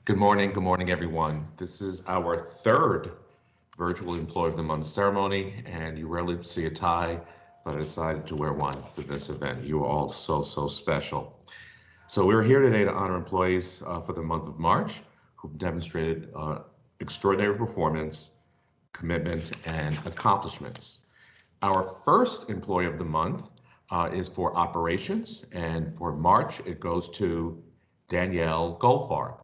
Good morning, everyone. This is our third virtual Employee of the Month ceremony, and you rarely see a tie, but I decided to wear one for this event. You are all so special. So we're here today to honor employees for the month of March who've demonstrated extraordinary performance, commitment, and accomplishments. Our first Employee of the Month is for operations, and for March, it goes to Danielle Goldfarb.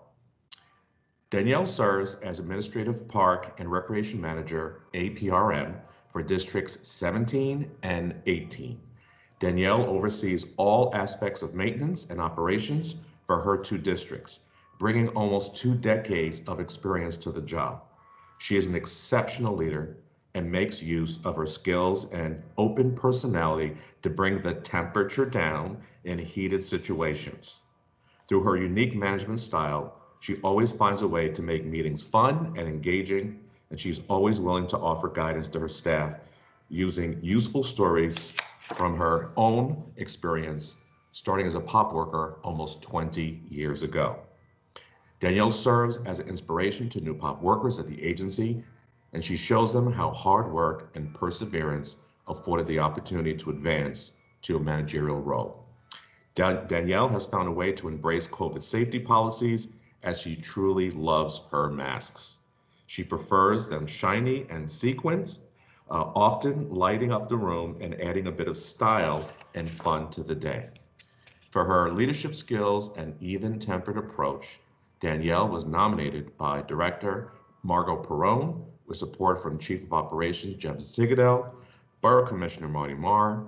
Danielle serves as Administrative Park and Recreation Manager, APRM, for Districts 17 and 18. Danielle oversees all aspects of maintenance and operations for her two districts, bringing almost 2 decades of experience to the job. She is an exceptional leader and makes use of her skills and open personality to bring the temperature down in heated situations. Through her unique management style, she always finds a way to make meetings fun and engaging, and she's always willing to offer guidance to her staff using useful stories from her own experience, starting as a pop worker almost 20 years ago. Danielle serves as an inspiration to new pop workers at the agency, and she shows them how hard work and perseverance afforded the opportunity to advance to a managerial role. Danielle has found a way to embrace COVID safety policies as she truly loves her masks. She prefers them shiny and sequenced, often lighting up the room and adding a bit of style and fun to the day. For her leadership skills and even-tempered approach, Danielle was nominated by Director Margot Perrone with support from Chief of Operations Jeff Zigadel, Borough Commissioner Marty Marr,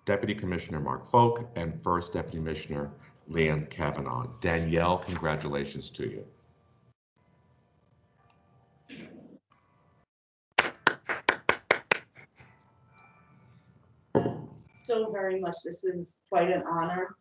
Deputy Commissioner Mark Folk, and First Deputy Commissioner Liam Kavanaugh. Danielle, congratulations to you. So very much. This is quite an honor.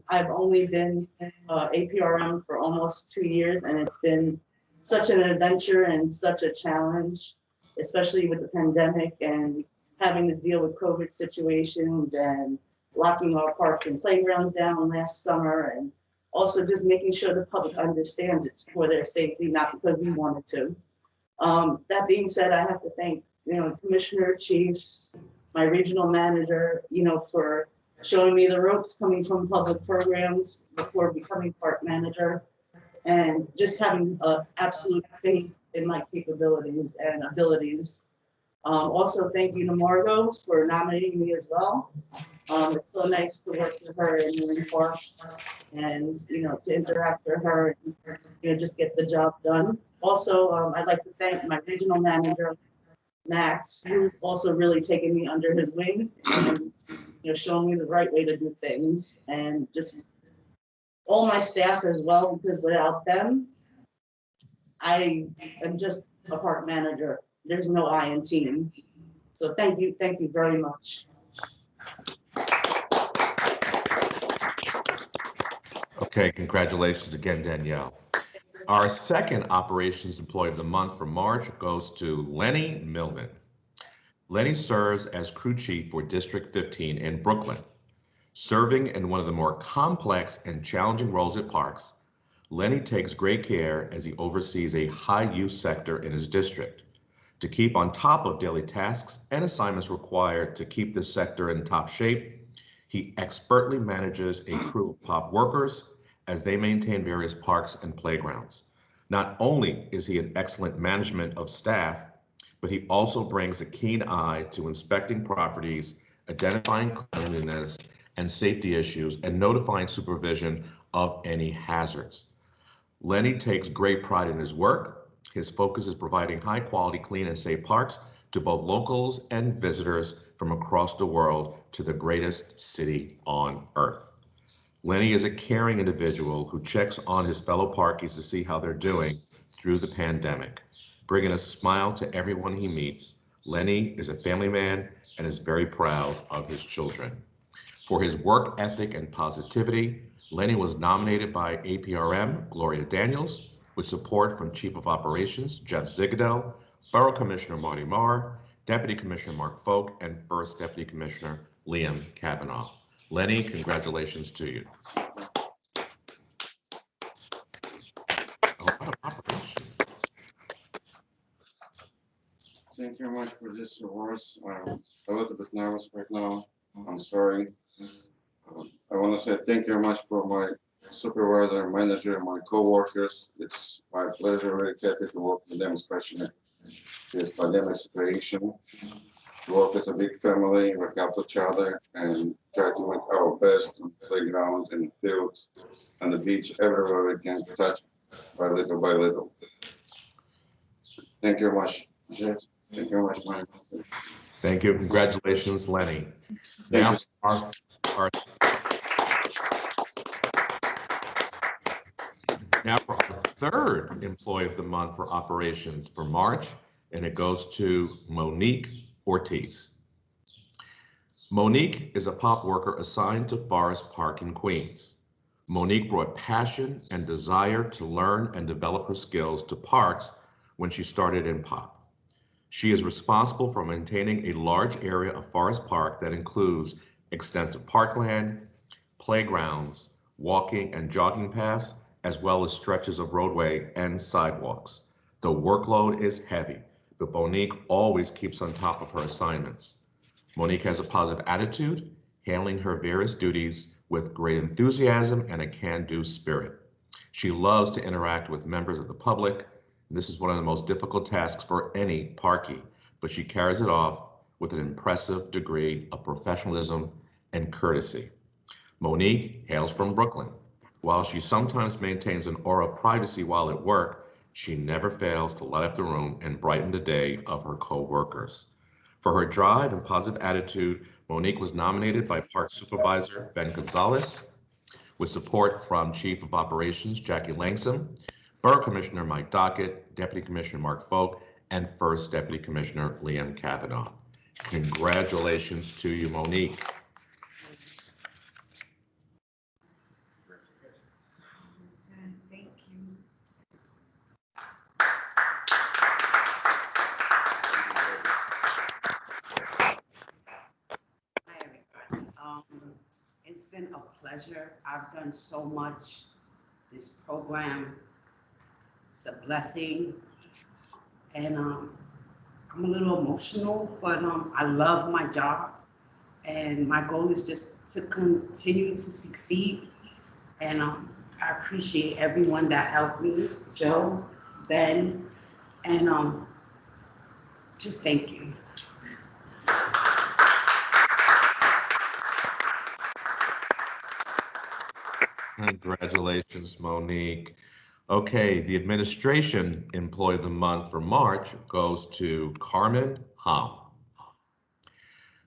I've only been APRM for almost 2 years, and it's been such an adventure and such a challenge, especially with the pandemic and having to deal with COVID situations and locking our parks and playgrounds down last summer, and also just making sure the public understands it's for their safety, not because we wanted to. That being said, I have to thank, Commissioner, chiefs, my regional manager, for showing me the ropes coming from public programs before becoming park manager, and just having absolute faith in my capabilities and abilities. Also, thank you to Margot for nominating me as well. It's so nice to work with her in New Park and, to interact with her and, just get the job done. Also, I'd like to thank my regional manager, Max, who's also really taken me under his wing and, showing me the right way to do things, and just all my staff as well, because without them, I am just a park manager. There's no I in team. So thank you very much. Okay, congratulations again, Danielle. Our second Operations Employee of the Month for March goes to Lenny Millman. Lenny serves as crew chief for District 15 in Brooklyn. Serving in one of the more complex and challenging roles at parks, Lenny takes great care as he oversees a high-use sector in his district. To keep on top of daily tasks and assignments required to keep this sector in top shape, he expertly manages a crew of pop workers as they maintain various parks and playgrounds. Not only is he an excellent management of staff, but he also brings a keen eye to inspecting properties, identifying cleanliness and safety issues, and notifying supervision of any hazards. Lenny takes great pride in his work. His focus is providing high quality, clean and safe parks to both locals and visitors from across the world to the greatest city on earth. Lenny is a caring individual who checks on his fellow parkies to see how they're doing through the pandemic, bringing a smile to everyone he meets. Lenny is a family man and is very proud of his children. For his work ethic and positivity, Lenny was nominated by APRM Gloria Daniels with support from Chief of Operations Jeff Zigadel, Borough Commissioner Marty Marr, Deputy Commissioner Mark Folk, and First Deputy Commissioner Liam Kavanaugh. Lenny, congratulations to you. Thank you very much for this awards. I'm a little bit nervous right now. I'm sorry. I want to say thank you very much for my supervisor, manager, my co-workers. It's my pleasure, really happy to work with them, especially this pandemic situation. We work as a big family, we help each other and try to make our best on the playground and the fields and the beach, everywhere we can touch by little by little. Thank you very much, Jeff. Thank you very much, Mike. Thank you. Congratulations, Lenny. Now, our now for our third Employee of the Month for Operations for March, and it goes to Monique Ortiz. Monique is a pop worker assigned to Forest Park in Queens. Monique brought passion and desire to learn and develop her skills to parks when she started in pop. She is responsible for maintaining a large area of Forest Park that includes extensive parkland, playgrounds, walking and jogging paths, as well as stretches of roadway and sidewalks. The workload is heavy, but Monique always keeps on top of her assignments. Monique has a positive attitude, handling her various duties with great enthusiasm and a can-do spirit. She loves to interact with members of the public. This is one of the most difficult tasks for any parkie, but she carries it off with an impressive degree of professionalism and courtesy. Monique hails from Brooklyn. While she sometimes maintains an aura of privacy while at work, she never fails to light up the room and brighten the day of her co-workers. For her drive and positive attitude, Monique was nominated by Park Supervisor Ben Gonzalez, with support from Chief of Operations Jackie Langsam, Borough Commissioner Mike Dockett, Deputy Commissioner Mark Folk, and First Deputy Commissioner Liam Kavanaugh. Congratulations to you, Monique. Thank you. Hi, everybody. It's been a pleasure. I've done so much. This program, it's a blessing. And I'm a little emotional, but I love my job. And my goal is just to continue to succeed. And I appreciate everyone that helped me, Joe, Ben, and just thank you. Congratulations, Monique. Okay, the Administration Employee of the Month for March goes to Carmen Hom.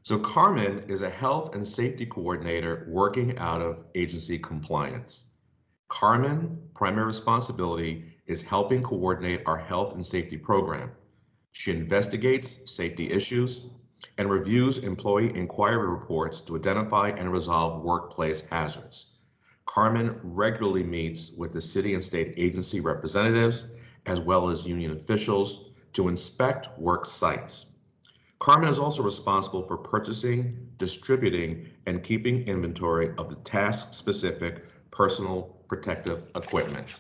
So Carmen is a health and safety coordinator working out of agency compliance. Carmen's primary responsibility is helping coordinate our health and safety program. She investigates safety issues and reviews employee inquiry reports to identify and resolve workplace hazards. Carmen regularly meets with the city and state agency representatives as well as union officials to inspect work sites. Carmen is also responsible for purchasing, distributing, and keeping inventory of the task-specific personal protective equipment.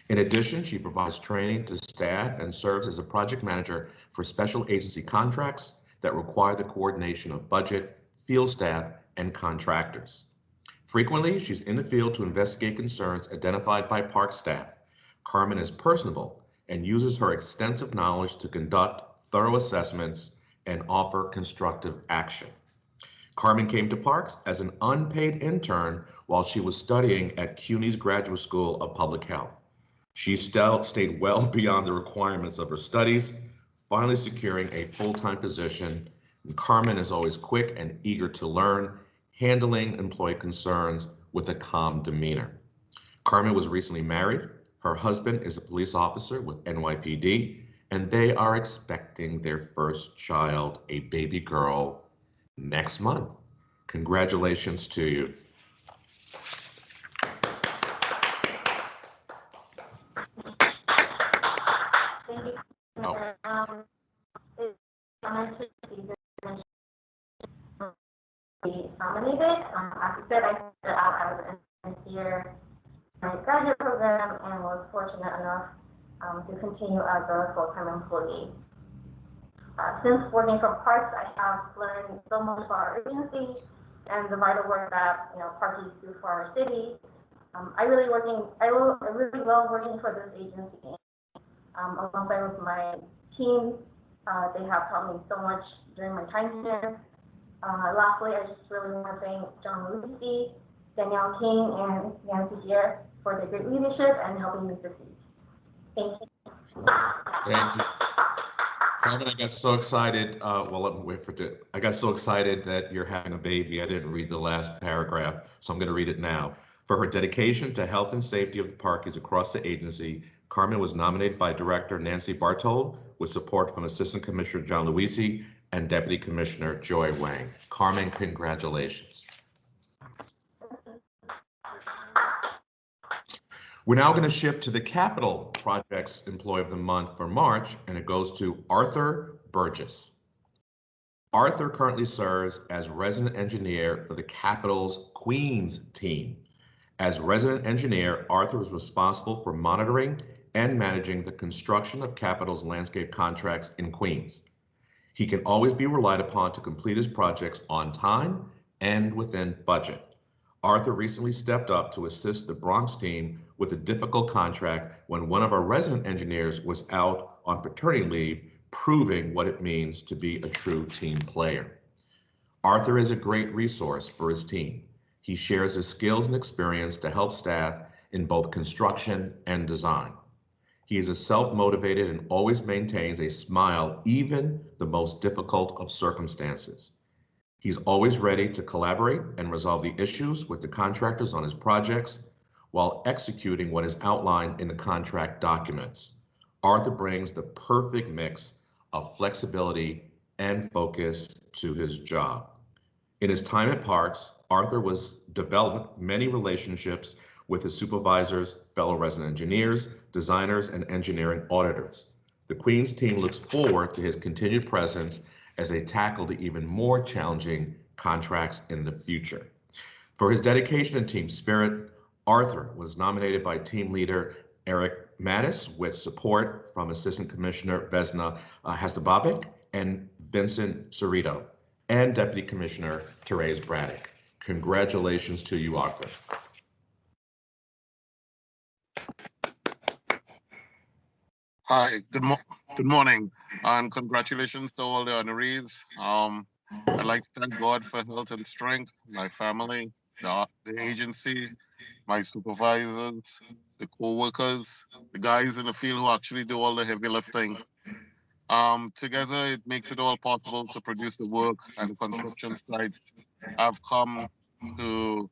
In addition, she provides training to staff and serves as a project manager for special agency contracts that require the coordination of budget, field staff, and contractors. Frequently, she's in the field to investigate concerns identified by park staff. Carmen is personable and uses her extensive knowledge to conduct thorough assessments and offer constructive action. Carmen came to Parks as an unpaid intern while she was studying at CUNY's Graduate School of Public Health. She stayed well beyond the requirements of her studies, finally securing a full-time position. And Carmen is always quick and eager to learn, handling employee concerns with a calm demeanor. Carmen was recently married. Her husband is a police officer with NYPD, and they are expecting their first child, a baby girl, next month. Congratulations to you. Oh. It's honor to be nominated. As you said, I started out as an sincere graduate program and was fortunate enough to continue as a full-time employee. Since working for parks, I have learned so much about our agency and the vital work that parties do for our city. I really love working for this agency. Alongside with my team, they have taught me so much during my time here. Lastly, I just really want to thank John Lucy, Danielle King, and Nancy here for their great leadership and helping me succeed. Thank you. Thank you. Carmen, I got so excited. Well, let me wait for it. I got so excited that you're having a baby. I didn't read the last paragraph, so I'm going to read it now. For her dedication to health and safety of the parkies across the agency, Carmen was nominated by Director Nancy Bartold with support from Assistant Commissioner John Luisi and Deputy Commissioner Joy Wang. Carmen, congratulations. We're now going to shift to the Capital Projects Employee of the Month for March, and it goes to Arthur Burgess. Arthur currently serves as resident engineer for the Capitol's Queens team. As resident engineer, Arthur is responsible for monitoring and managing the construction of Capitol's landscape contracts in Queens. He can always be relied upon to complete his projects on time and within budget. Arthur recently stepped up to assist the Bronx team with a difficult contract when one of our resident engineers was out on paternity leave, proving what it means to be a true team player. Arthur is a great resource for his team. He shares his skills and experience to help staff in both construction and design. He is a self-motivated and always maintains a smile, even the most difficult of circumstances. He's always ready to collaborate and resolve the issues with the contractors on his projects while executing what is outlined in the contract documents. Arthur brings the perfect mix of flexibility and focus to his job. In his time at Parks, Arthur developed many relationships with his supervisors, fellow resident engineers, designers, and engineering auditors. The Queens team looks forward to his continued presence as they tackle the even more challenging contracts in the future. For his dedication and team spirit, Arthur was nominated by team leader Eric Mattis with support from Assistant Commissioner Vesna Hasdababic and Vincent Cerrito and Deputy Commissioner Therese Braddock. Congratulations to you, Arthur. Hi, good morning, and congratulations to all the honorees. I'd like to thank God for health and strength, my family, the agency, my supervisors, the co-workers, the guys in the field who actually do all the heavy lifting. Together, it makes it all possible to produce the work and construction sites I've come to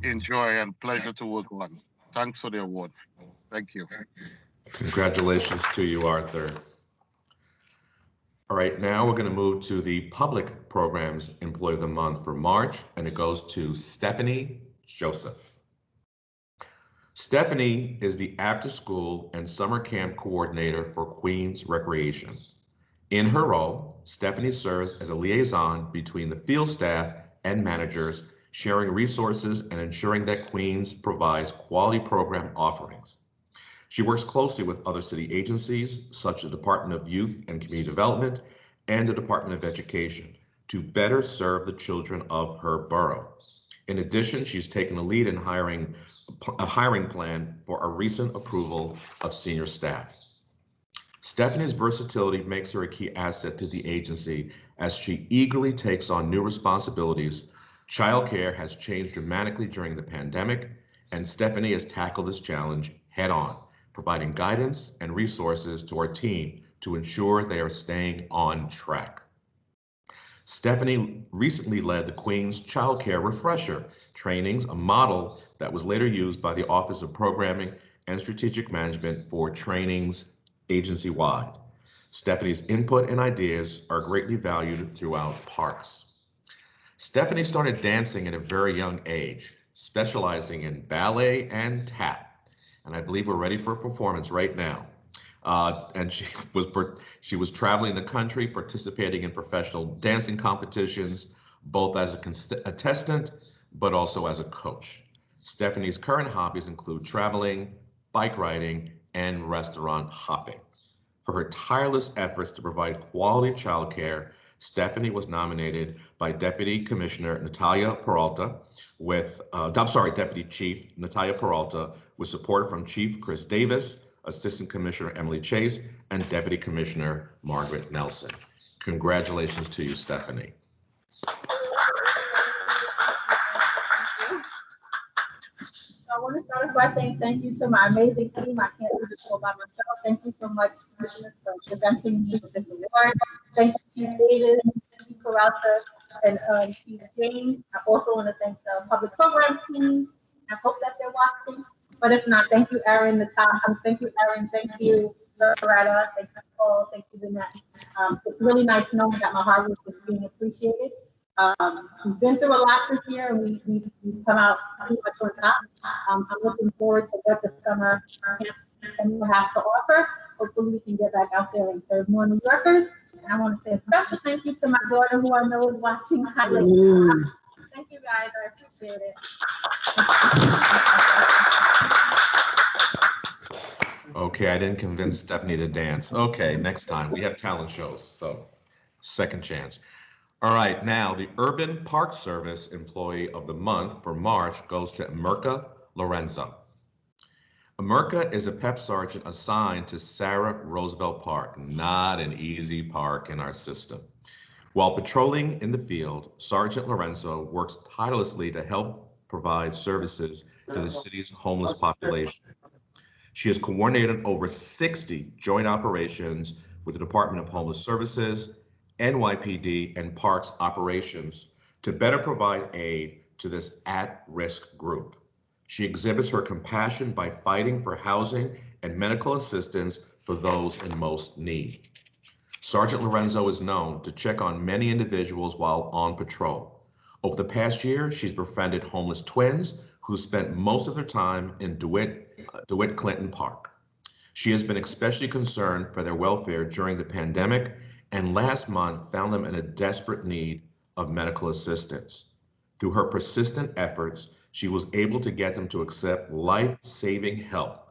enjoy and pleasure to work on. Thanks for the award. Thank you. Congratulations to you, Arthur. All right, now we're going to move to the Public Programs Employee of the Month for March, and it goes to Stephanie Joseph. Stephanie is the after-school and summer camp coordinator for Queens Recreation. In her role, Stephanie serves as a liaison between the field staff and managers, sharing resources and ensuring that Queens provides quality program offerings. She works closely with other city agencies, such as the Department of Youth and Community Development and the Department of Education, to better serve the children of her borough. In addition, she's taken the lead in a hiring plan for a recent approval of senior staff. Stephanie's versatility makes her a key asset to the agency as she eagerly takes on new responsibilities. Childcare has changed dramatically during the pandemic, and Stephanie has tackled this challenge head on, providing guidance and resources to our team to ensure they are staying on track. Stephanie recently led the Queens Childcare Refresher trainings, a model that was later used by the Office of Programming and Strategic Management for trainings agency-wide. Stephanie's input and ideas are greatly valued throughout Parks. Stephanie started dancing at a very young age, specializing in ballet and tap. And I believe we're ready for a performance right now. And she was traveling the country, participating in professional dancing competitions, both as a contestant, but also as a coach. Stephanie's current hobbies include traveling, bike riding, and restaurant hopping. For her tireless efforts to provide quality childcare, Stephanie was nominated by Deputy Commissioner Natalia Peralta Deputy Chief Natalia Peralta with support from Chief Chris Davis, Assistant Commissioner Emily Chase, and Deputy Commissioner Margaret Nelson. Congratulations to you, Stephanie. I want to start off by saying thank you to my amazing team. I can't do this all by myself. Thank you so much for presenting me with this award. Thank you, Chief Davis, Chief Peralta, and Chief James. I also want to thank the public program team. I hope that they're watching. But if not, thank you, Erin, thank you, Erin. Thank you, Loretta. Thank you, Paul. Thank you, Lynette. It's really nice knowing that my hard work is being appreciated. We've been through a lot this year, and we've come out pretty much on top. I'm looking forward to what the summer camp will have to offer. Hopefully, we can get back out there and serve more New Yorkers. And I want to say a special thank you to my daughter, who I know is watching. Thank you, guys. I appreciate it. Okay, I didn't convince Stephanie to dance. Okay, next time. We have talent shows, so second chance. All right, now the Urban Park Service Employee of the Month for March goes to Amirka Lorenzo. Amirka is a PEP sergeant assigned to Sarah Roosevelt Park, not an easy park in our system. While patrolling in the field, Sergeant Lorenzo works tirelessly to help provide services to the city's homeless population. She has coordinated over 60 joint operations with the Department of Homeless Services, NYPD, and Parks operations to better provide aid to this at-risk group. She exhibits her compassion by fighting for housing and medical assistance for those in most need. Sergeant Lorenzo is known to check on many individuals while on patrol. Over the past year, she's befriended homeless twins who spent most of their time in DeWitt Clinton Park. She has been especially concerned for their welfare during the pandemic, and last month found them in a desperate need of medical assistance. Through her persistent efforts, she was able to get them to accept life-saving help,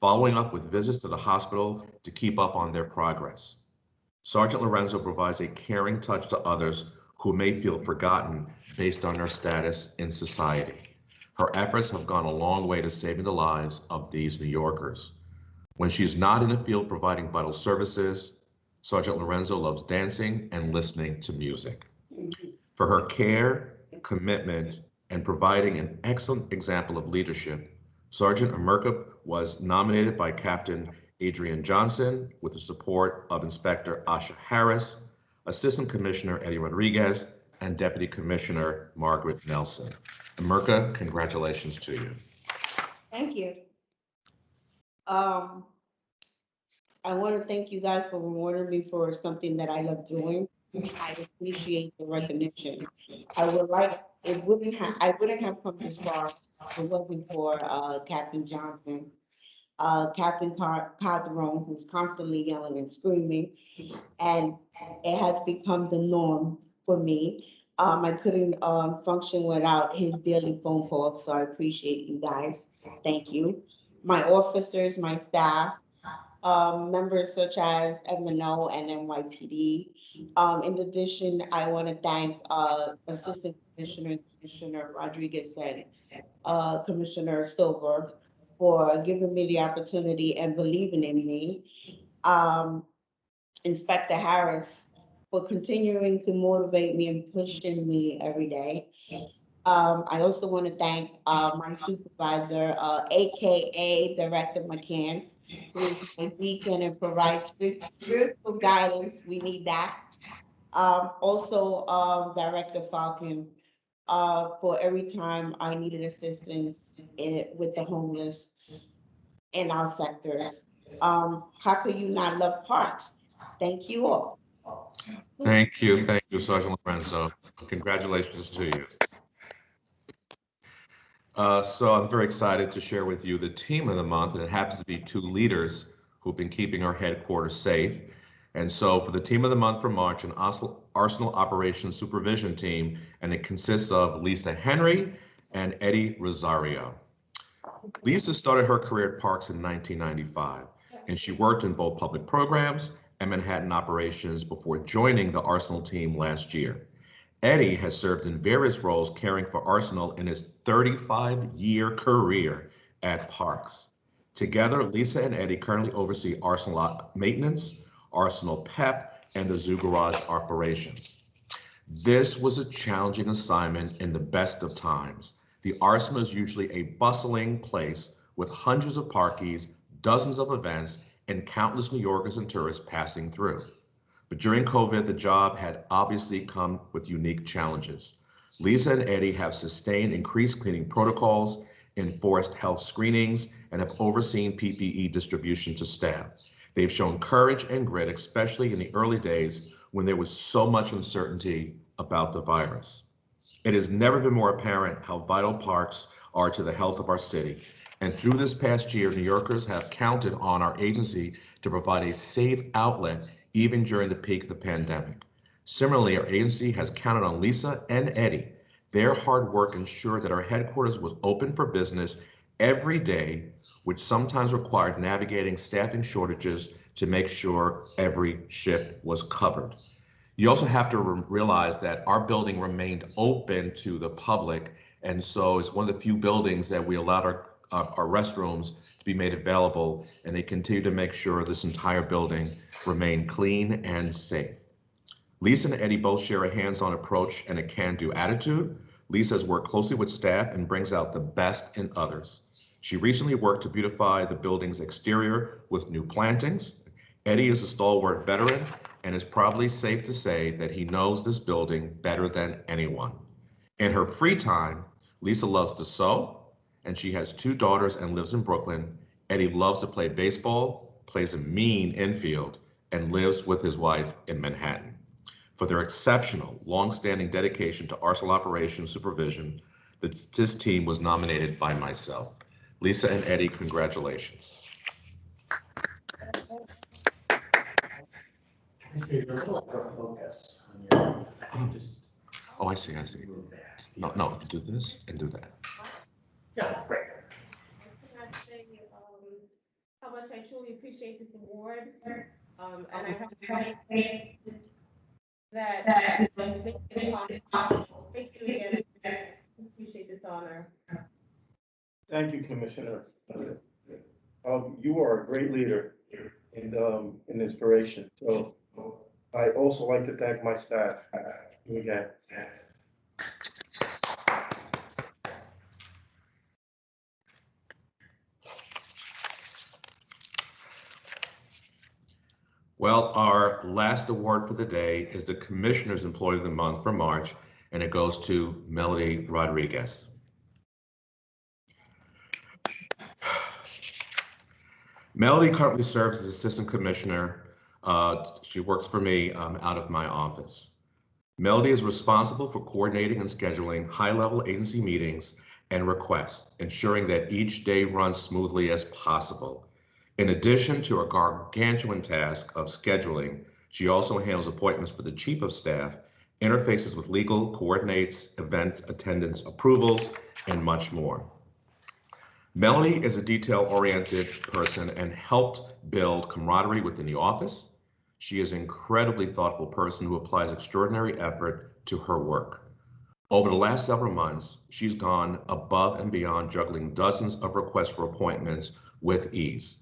following up with visits to the hospital to keep up on their progress. Sergeant Lorenzo provides a caring touch to others who may feel forgotten based on their status in society. Her efforts have gone a long way to saving the lives of these New Yorkers. When she's not in the field providing vital services, Sergeant Lorenzo loves dancing and listening to music. For her care, commitment, and providing an excellent example of leadership, Sergeant Amirka was nominated by Captain Adrian Johnson with the support of Inspector Asha Harris, Assistant Commissioner Eddie Rodriguez, and Deputy Commissioner Margaret Nelson. Amirka, congratulations to you. Thank you. I want to thank you guys for rewarding me for something that I love doing. I appreciate the recognition. I wouldn't have come this far if it wasn't for Captain Johnson, Captain Calderon, who's constantly yelling and screaming, and it has become the norm for me. I couldn't function without his daily phone calls, so I appreciate you guys. Thank you. My officers, my staff, members such as MNO and NYPD. In addition, I want to thank Assistant Commissioner Rodriguez and Commissioner Silver for giving me the opportunity and believing in me. Inspector Harris for continuing to motivate me and pushing me every day. I also want to thank my supervisor, AKA Director McCann, who is my beacon and provides spiritual guidance. We need that. Also, Director Falcon, for every time I needed assistance with the homeless in our sectors. How could you not love parks? Thank you all. Thank you, Sergeant Lorenzo. Congratulations to you. So I'm very excited to share with you the team of the month, and it happens to be two leaders who've been keeping our headquarters safe. And so for the team of the month for March, an Arsenal Operations Supervision team, and it consists of Lisa Henry and Eddie Rosario. Lisa started her career at Parks in 1995. and she worked in both public programs and Manhattan operations before joining the Arsenal team last year. Eddie has served in various roles caring for Arsenal in his 35-year career at Parks. Together, Lisa and Eddie currently oversee Arsenal maintenance, Arsenal PEP, and the Zoo Garage operations. This was a challenging assignment in the best of times. The Arsenal is usually a bustling place with hundreds of parkies, dozens of events, and countless New Yorkers and tourists passing through. But during COVID, the job had obviously come with unique challenges. Lisa and Eddie have sustained increased cleaning protocols, enforced health screenings, and have overseen PPE distribution to staff. They've shown courage and grit, especially in the early days when there was so much uncertainty about the virus. It has never been more apparent how vital parks are to the health of our city. And through this past year, New Yorkers have counted on our agency to provide a safe outlet even during the peak of the pandemic. Similarly, our agency has counted on Lisa and Eddie. Their hard work ensured that our headquarters was open for business every day, which sometimes required navigating staffing shortages to make sure every shift was covered. You also have to realize that our building remained open to the public, and so it's one of the few buildings that we allowed our restrooms to be made available, and they continue to make sure this entire building remained clean and safe. Lisa and Eddie both share a hands-on approach and a can-do attitude. Lisa has worked closely with staff and brings out the best in others. She recently worked to beautify the building's exterior with new plantings. Eddie is a stalwart veteran and is probably safe to say that he knows this building better than anyone. In her free time, Lisa loves to sew, and she has 2 daughters and lives in Brooklyn. Eddie loves to play baseball, plays a mean infield, and lives with his wife in Manhattan. For their exceptional, long-standing dedication to Arsenal operations supervision, this team was nominated by myself. Lisa and Eddie, congratulations. You're a little out of focus on your, just Oh, I see. move back. No, do this and do that. Yeah, great. Can I say how much I truly appreciate this award? And I have to say that makes it possible. Thank you again. I appreciate this honor. Thank you, Commissioner. You are a great leader and inspiration. So I also like to thank my staff again. Well, our last award for the day is the Commissioner's Employee of the Month for March, and it goes to Melody Rodriguez. Melody currently serves as Assistant Commissioner. She works for me out of my office. Melody is responsible for coordinating and scheduling high-level agency meetings and requests, ensuring that each day runs smoothly as possible. In addition to her gargantuan task of scheduling, she also handles appointments for the Chief of Staff, interfaces with legal, coordinates event attendance approvals, and much more. Melanie is a detail-oriented person and helped build camaraderie within the office. She is an incredibly thoughtful person who applies extraordinary effort to her work. Over the last several months, she's gone above and beyond, juggling dozens of requests for appointments with ease.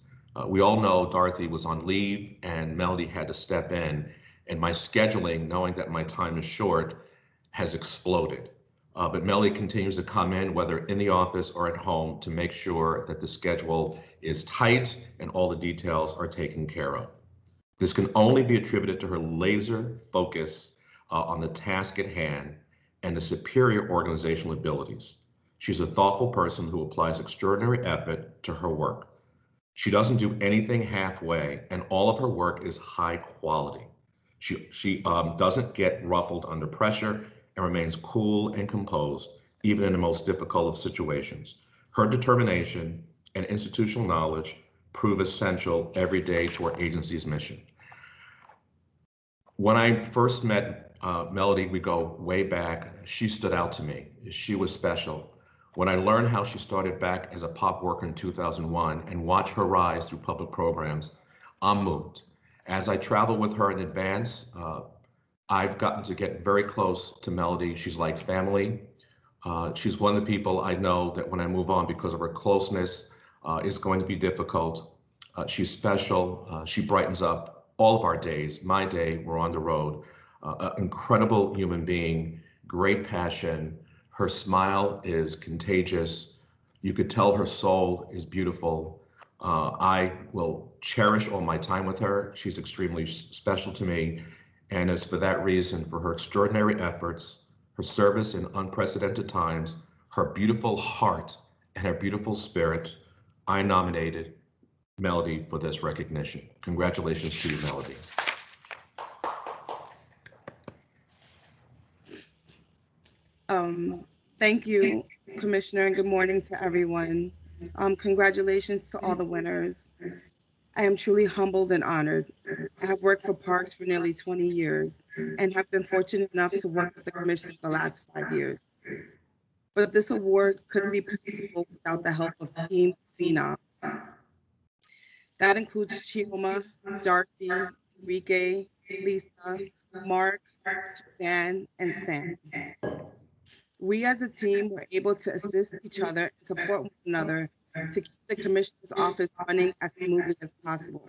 We all know Dorothy was on leave and Melody had to step in, and my scheduling, knowing that my time is short, has exploded. But Melody continues to come in, whether in the office or at home, to make sure that the schedule is tight and all the details are taken care of. This can only be attributed to her laser focus on the task at hand and the superior organizational abilities. She's a thoughtful person who applies extraordinary effort to her work. She doesn't do anything halfway, and all of her work is high quality. She doesn't get ruffled under pressure and remains cool and composed, even in the most difficult of situations. Her determination and institutional knowledge prove essential every day to our agency's mission. When I first met Melody, we go way back, she stood out to me. She was special. When I learned how she started back as a pop worker in 2001 and watch her rise through public programs, I'm moved. As I travel with her in advance, I've gotten to get very close to Melody. She's like family. She's one of the people I know that when I move on because of her closeness is going to be difficult. She's special. She brightens up all of our days. My day, we're on the road. Incredible human being, great passion. Her smile is contagious. You could tell her soul is beautiful. I will cherish all my time with her. She's extremely special to me. And it's for that reason, for her extraordinary efforts, her service in unprecedented times, her beautiful heart, and her beautiful spirit, I nominated Melody for this recognition. Congratulations to you, Melody. Thank you, Commissioner, and good morning to everyone. Congratulations to all the winners. I am truly humbled and honored. I have worked for Parks for nearly 20 years and have been fortunate enough to work with the Commission for the last 5 years. But this award couldn't be possible without the help of Team Phenom. That includes Chioma, Darcy, Enrique, Lisa, Mark, Suzanne, and Sam. We as a team were able to assist each other and support one another to keep the Commissioner's office running as smoothly as possible.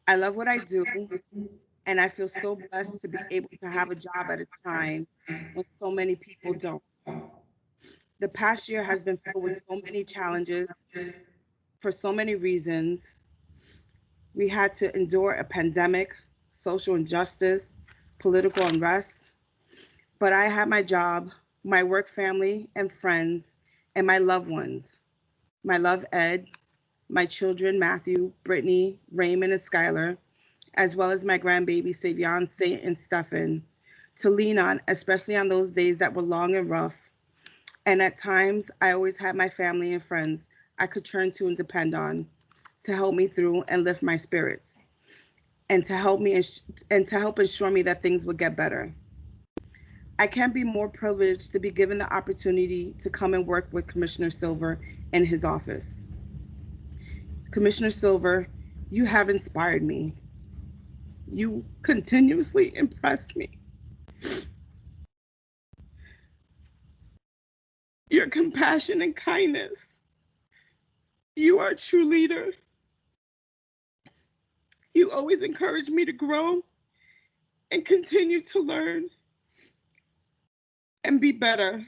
I love what I do, and I feel so blessed to be able to have a job at a time when so many people don't. The past year has been filled with so many challenges for so many reasons. We had to endure a pandemic, social injustice, political unrest, but I had my job, my work family and friends, and my loved ones. My love Ed, my children Matthew, Brittany, Raymond, and Skylar, as well as my grandbaby Savion, Saint, and Stefan, to lean on, especially on those days that were long and rough. And at times, I always had my family and friends I could turn to and depend on to help me through and lift my spirits, and to help ensure me that things would get better. I can't be more privileged to be given the opportunity to come and work with Commissioner Silver in his office. Commissioner Silver, you have inspired me. You continuously impress me. Your compassion and kindness. You are a true leader. You always encourage me to grow and continue to learn and be better.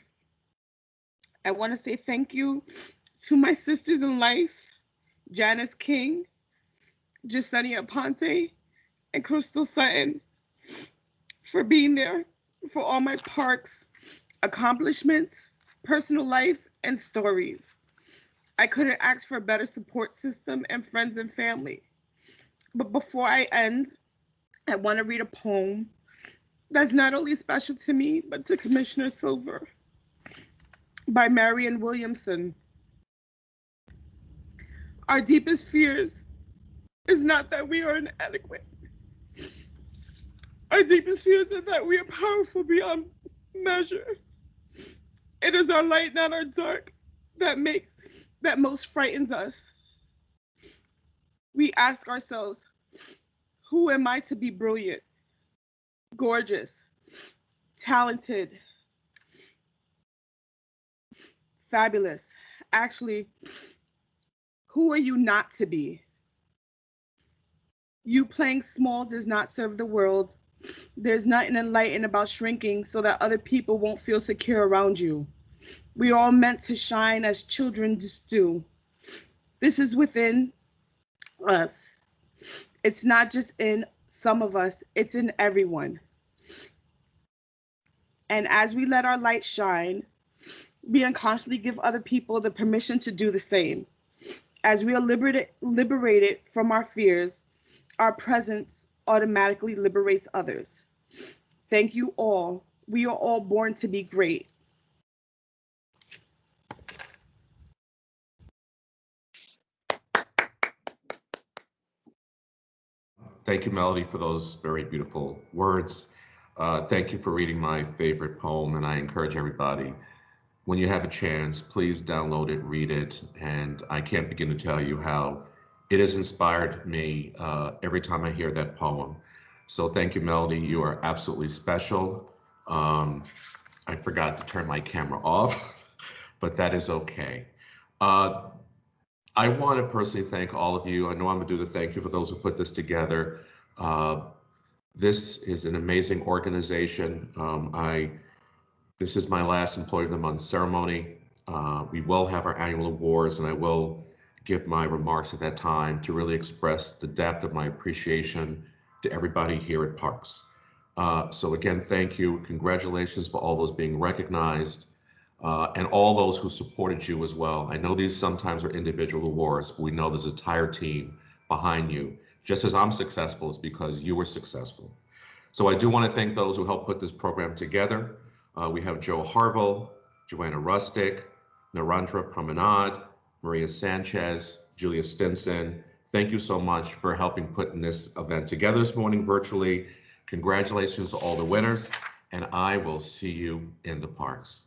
I want to say thank you to my sisters in life, Janice King, Jasenia Ponce, and Crystal Sutton, for being there for all my parks accomplishments, personal life, and stories. I couldn't ask for a better support system and friends and family. But before I end, I want to read a poem that's not only special to me, but to Commissioner Silver, by Marianne Williamson. Our deepest fears is not that we are inadequate. Our deepest fears are that we are powerful beyond measure. It is our light, not our dark, that most frightens us. We ask ourselves, who am I to be brilliant, gorgeous, talented, fabulous? Actually, who are you not to be? You playing small does not serve the world. There's nothing enlightened about shrinking so that other people won't feel secure around you. We are all meant to shine as children do. This is within us. It's not just in some of us, it's in everyone. And as we let our light shine, we unconsciously give other people the permission to do the same. As we are liberated from our fears, our presence automatically liberates others. Thank you all. We are all born to be great. Thank you, Melody, for those very beautiful words. Thank you for reading my favorite poem, and I encourage everybody when you have a chance, please download it, read it, and I can't begin to tell you how it has inspired me every time I hear that poem. So thank you, Melody. You are absolutely special. I forgot to turn my camera off, but that is okay. I want to personally thank all of you. I know I'm going to do the thank you for those who put this together. This is an amazing organization. This is my last Employee of the Month ceremony. We will have our annual awards, and I will give my remarks at that time to really express the depth of my appreciation to everybody here at Parks. So again, thank you. Congratulations for all those being recognized and all those who supported you as well. I know these sometimes are individual awards, but we know there's an entire team behind you. Just as I'm successful, it's because you were successful. So I do want to thank those who helped put this program together. We have Joe Harville, Joanna Rustick, Narendra Promenade, Maria Sanchez, Julia Stinson. Thank you so much for helping putting this event together this morning virtually. Congratulations to all the winners, and I will see you in the parks.